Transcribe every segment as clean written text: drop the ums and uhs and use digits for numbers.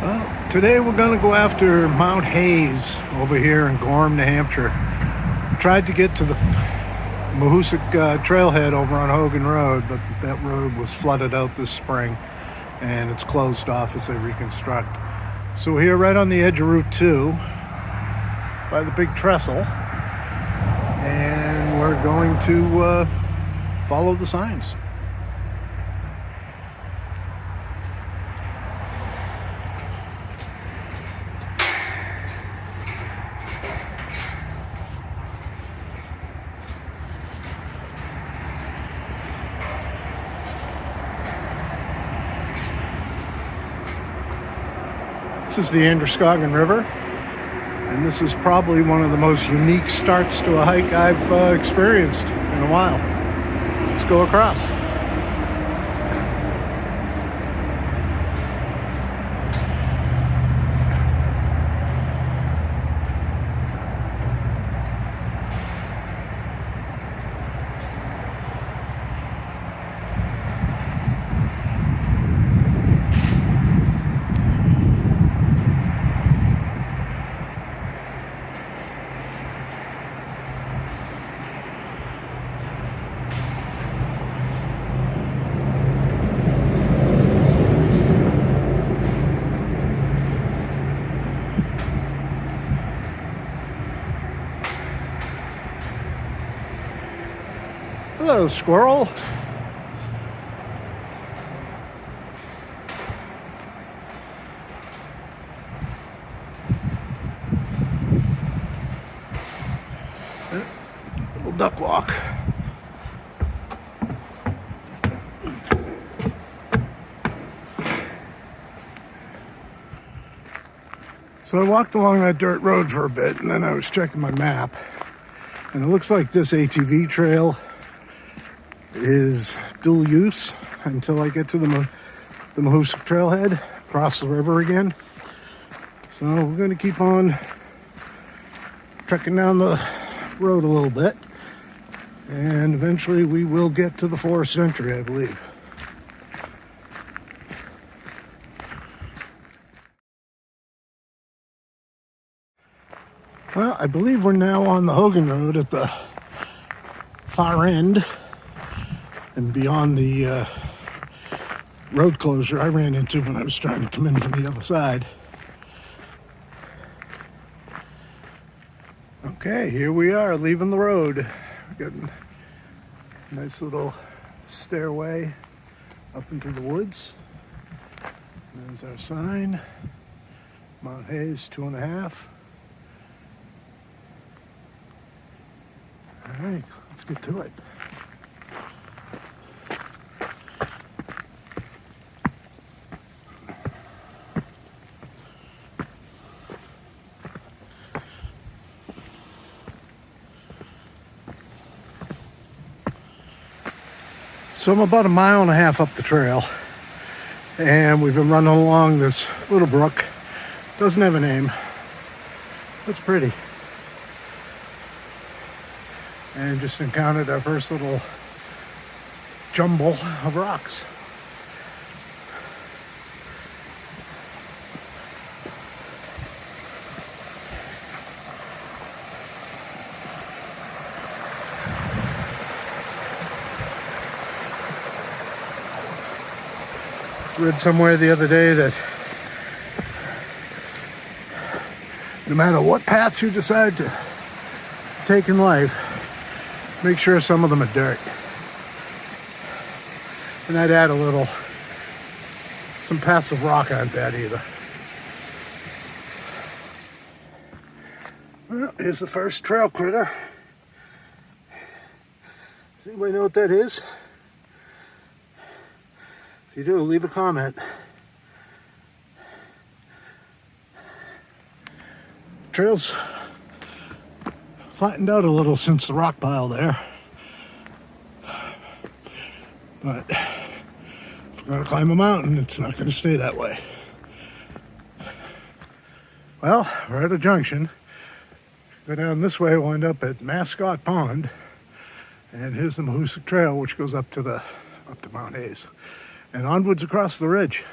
Well, today we're going to go after Mount Hayes over here in Gorham, New Hampshire. Tried to get to the Mahoosuc Trailhead over on Hogan Road, but that road was flooded out this spring and it's closed off as they reconstruct. So we're here right on the edge of Route 2 by the big trestle, and we're going to follow the signs. This is the Androscoggin River, and this is probably one of the most unique starts to a hike I've experienced in a while. Let's go across. Hello, squirrel. Little duck walk. So I walked along that dirt road for a bit, and then I was checking my map, and it looks like this ATV trail is dual use until I get to the Mahoosuc Trailhead, cross the river again. So we're going to keep on trekking down the road a little bit, and eventually we will get to the forest entry, I believe. Well, I believe we're now on the Hogan Road at the far end and beyond the road closure I ran into when I was trying to come in from the other side. Okay, here we are leaving the road. We've got a nice little stairway up into the woods. There's our sign, Mount Hayes 2.5. All right, let's get to it. So I'm about 1.5 miles up the trail, and we've been running along this little brook. Doesn't have a name. Looks pretty. And just encountered our first little jumble of rocks. Read somewhere the other day that no matter what paths you decide to take in life, make sure some of them are dirt. And I'd add some paths of rock aren't bad either. Well, here's the first trail critter. Does anybody know what that is? If you do, leave a comment. Trail's flattened out a little since the rock pile there. But if we're going to climb a mountain, it's not going to stay that way. Well, we're at a junction. Go down this way, wind up at Mascot Pond. And here's the Mahoosuc Trail, which goes up to Mount Hayes. And onwards across the ridge.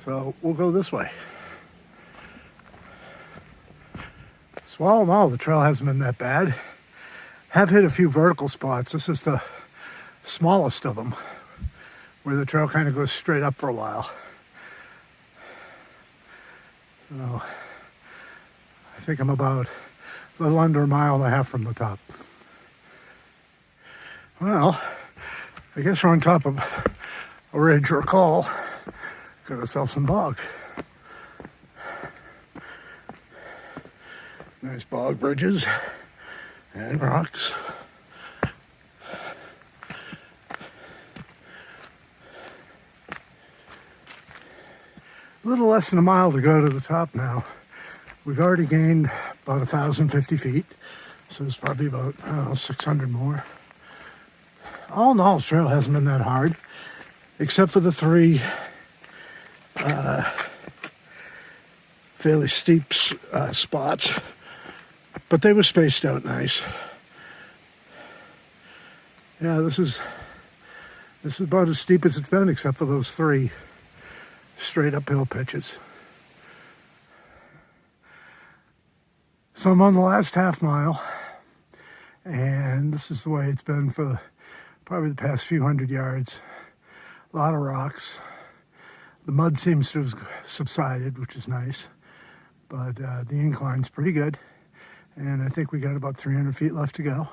So we'll go this way. So all in all, the trail hasn't been that bad. Have hit a few vertical spots. This is the smallest of them, where the trail kind of goes straight up for a while. So I think I'm about a little under 1.5 miles from the top. Well, I guess we're on top of a ridge or a col. Got ourselves some bog. Nice bog bridges and rocks. A little less than 1 mile to go to the top now. We've already gained about 1,050 feet, so it's probably about 600 more. All in all, the trail hasn't been that hard, except for the 3 fairly steep spots, but they were spaced out nice. Yeah, this is about as steep as it's been, except for those 3 straight uphill pitches. So I'm on the last half mile, and this is the way it's been for probably the past few hundred yards. A lot of rocks. The mud seems to have subsided, which is nice, but the incline's pretty good, and I think we got about 300 feet left to go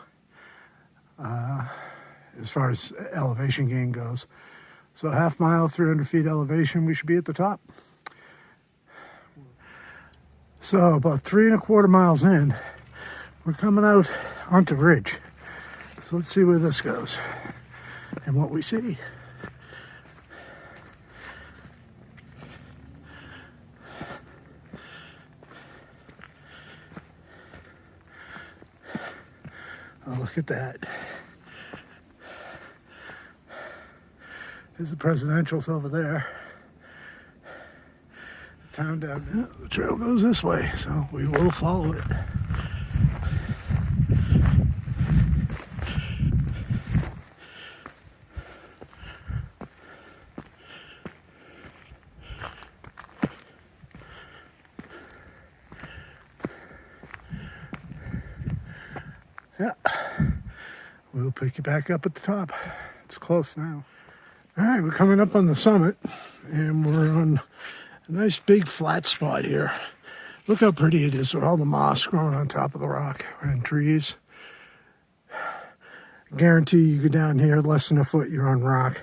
as far as elevation gain goes. So half mile, 300 feet elevation, we should be at the top. So about 3¼ miles in, we're coming out onto ridge. So let's see where this goes and what we see. Oh, look at that. There's the presidentials over there. The town down there. The trail goes this way, so we will follow it. Yeah, we'll pick you back up at the top. It's close now. All right, we're coming up on the summit, and we're on a nice big flat spot here. Look how pretty it is with all the moss growing on top of the rock and trees. Guarantee you go down here, less than a foot, you're on rock.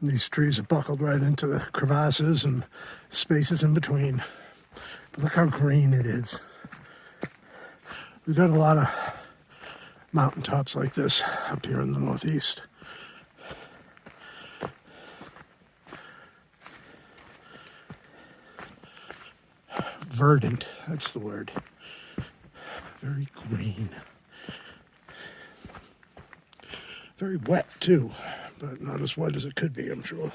These trees are buckled right into the crevasses and spaces in between. But look how green it is. We've got a lot of mountaintops like this up here in the Northeast. Verdant, that's the word. Very green. Very wet too, but not as wet as it could be, I'm sure.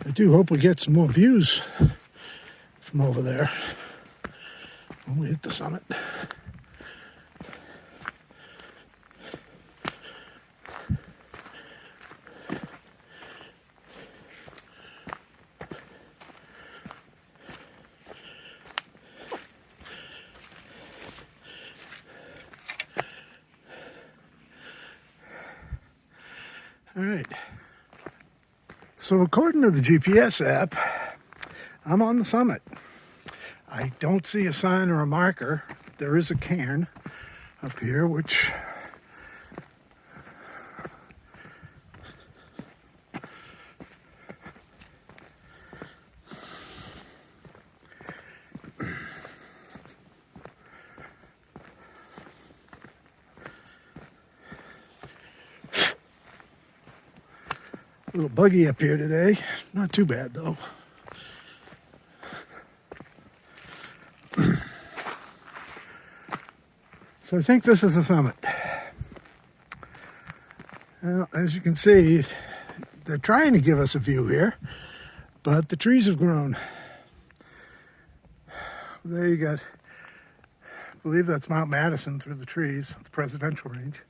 I do hope we get some more views from over there when we hit the summit. All right. So according to the GPS app, I'm on the summit. I don't see a sign or a marker. There is a cairn up here, which a little buggy up here today. Not too bad though. So I think this is the summit. Well, as you can see, they're trying to give us a view here, but the trees have grown. There you got, I believe that's Mount Madison through the trees, the presidential range.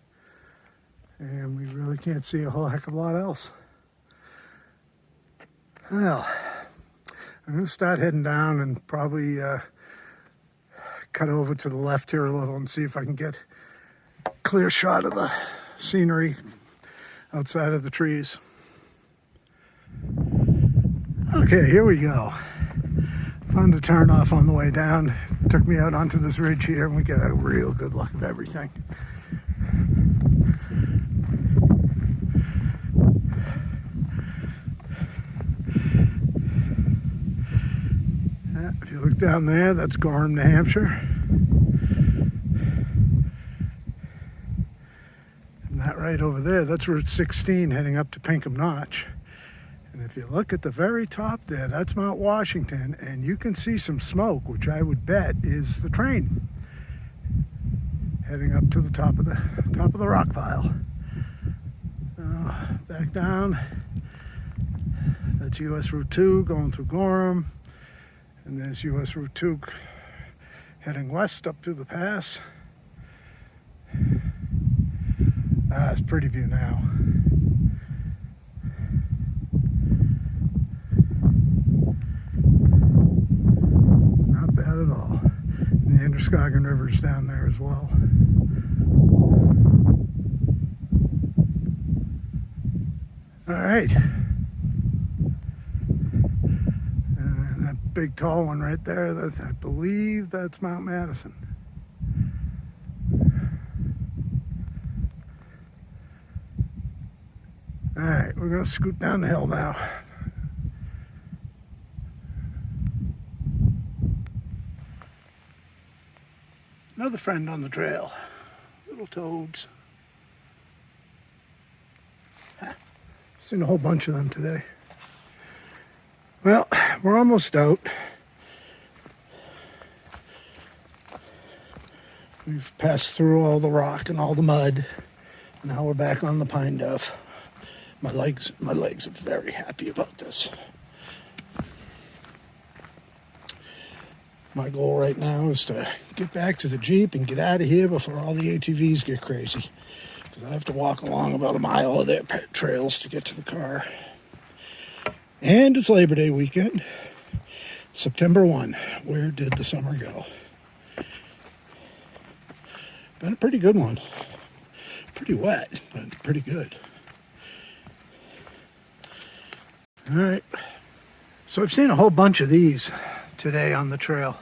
And we really can't see a whole heck of a lot else. Well, I'm going to start heading down and probably cut over to the left here a little and see if I can get a clear shot of the scenery outside of the trees. Okay, here we go. Found a turn off on the way down. Took me out onto this ridge here and we get a real good look of everything. If you look down there, that's Gorham, New Hampshire. And that right over there, that's Route 16 heading up to Pinkham Notch. And if you look at the very top there, that's Mount Washington, and you can see some smoke, which I would bet is the train heading up to the top of the rock pile. Back down, that's US Route 2 going through Gorham. And there's US Route 2 heading west up through the pass. It's a pretty view now. Not bad at all. And the Androscoggin River's down there as well. All right. Big tall one right there, I believe that's Mount Madison. All right, we're gonna scoot down the hill now. Another friend on the trail, little toads. Seen a whole bunch of them today. Well, we're almost out. We've passed through all the rock and all the mud. Now we're back on the pine duff. My legs are very happy about this. My goal right now is to get back to the Jeep and get out of here before all the ATVs get crazy. Because I have to walk along about a mile of their trails to get to the car. And it's Labor Day weekend, September 1. Where did the summer go? Been a pretty good one. Pretty wet, but pretty good. All right. So I've seen a whole bunch of these today on the trail.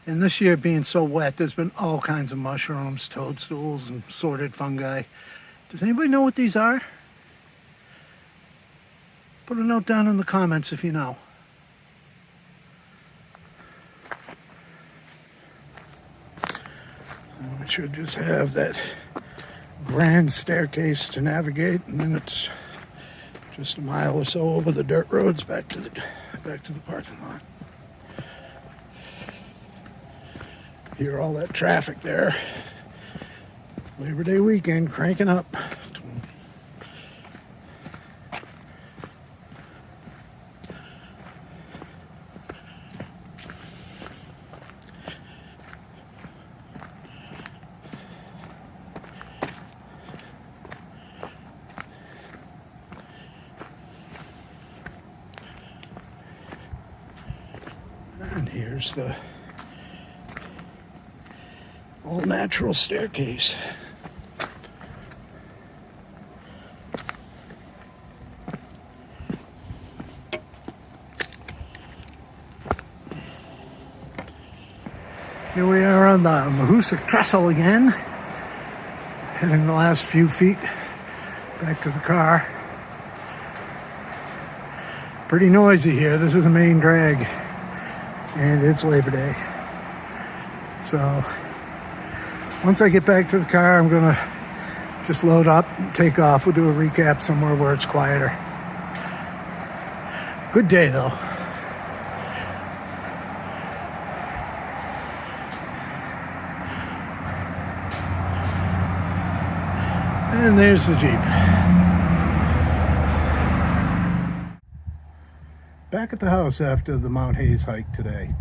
And this year being so wet, there's been all kinds of mushrooms, toadstools, and assorted fungi. Does anybody know what these are? Put a note down in the comments if you know. We should just have that grand staircase to navigate, and then it's just a mile or so over the dirt roads back to the parking lot. Hear all that traffic there. Labor Day weekend cranking up. And here's the all-natural staircase. Here we are on the Mahoosuc Trail again, heading the last few feet back to the car. Pretty noisy here. This is the main drag, and it's Labor Day. So once I get back to the car, I'm gonna just load up and take off. We'll do a recap somewhere where it's quieter. Good day though. And there's the Jeep. Back at the house after the Mount Hayes hike today.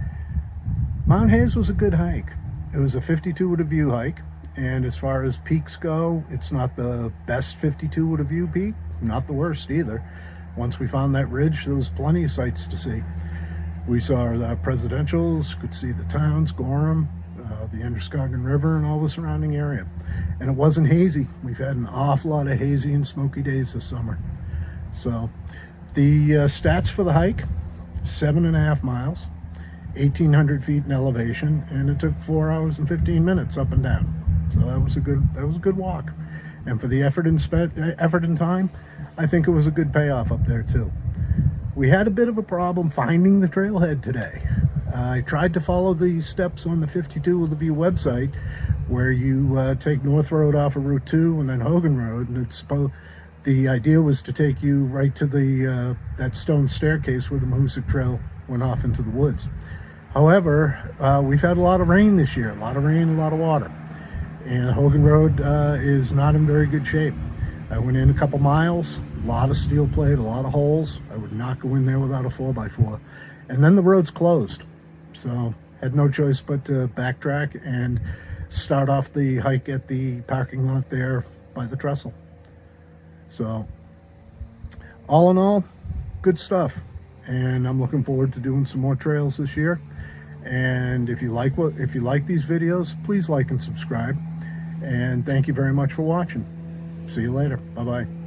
Mount Hayes was a good hike. It was a 52 with a view hike. And as far as peaks go, it's not the best 52 with a view peak, not the worst either. Once we found that ridge, there was plenty of sights to see. We saw the presidentials, could see the towns, Gorham, the Androscoggin River, and all the surrounding area. And it wasn't hazy. We've had an awful lot of hazy and smoky days this summer. So the stats for the hike, 7.5 miles, 1,800 feet in elevation, and it took 4 hours and 15 minutes up and down. So that was a good walk. And for the effort and time, I think it was a good payoff up there too. We had a bit of a problem finding the trailhead today. I tried to follow the steps on the 52 with the View website, where you take North Road off of Route 2 and then Hogan Road, and the idea was to take you right to the that stone staircase where the Mahoosuc Trail went off into the woods. However, we've had a lot of rain this year, a lot of rain, a lot of water, and Hogan Road is not in very good shape. I went in a couple miles, a lot of steel plate, a lot of holes. I would not go in there without a 4x4. And then the road's closed. So had no choice but to backtrack and start off the hike at the parking lot there by the trestle. So all in all, good stuff. And I'm looking forward to doing some more trails this year. And if you like these videos, please like and subscribe. And thank you very much for watching. See you later. Bye-bye.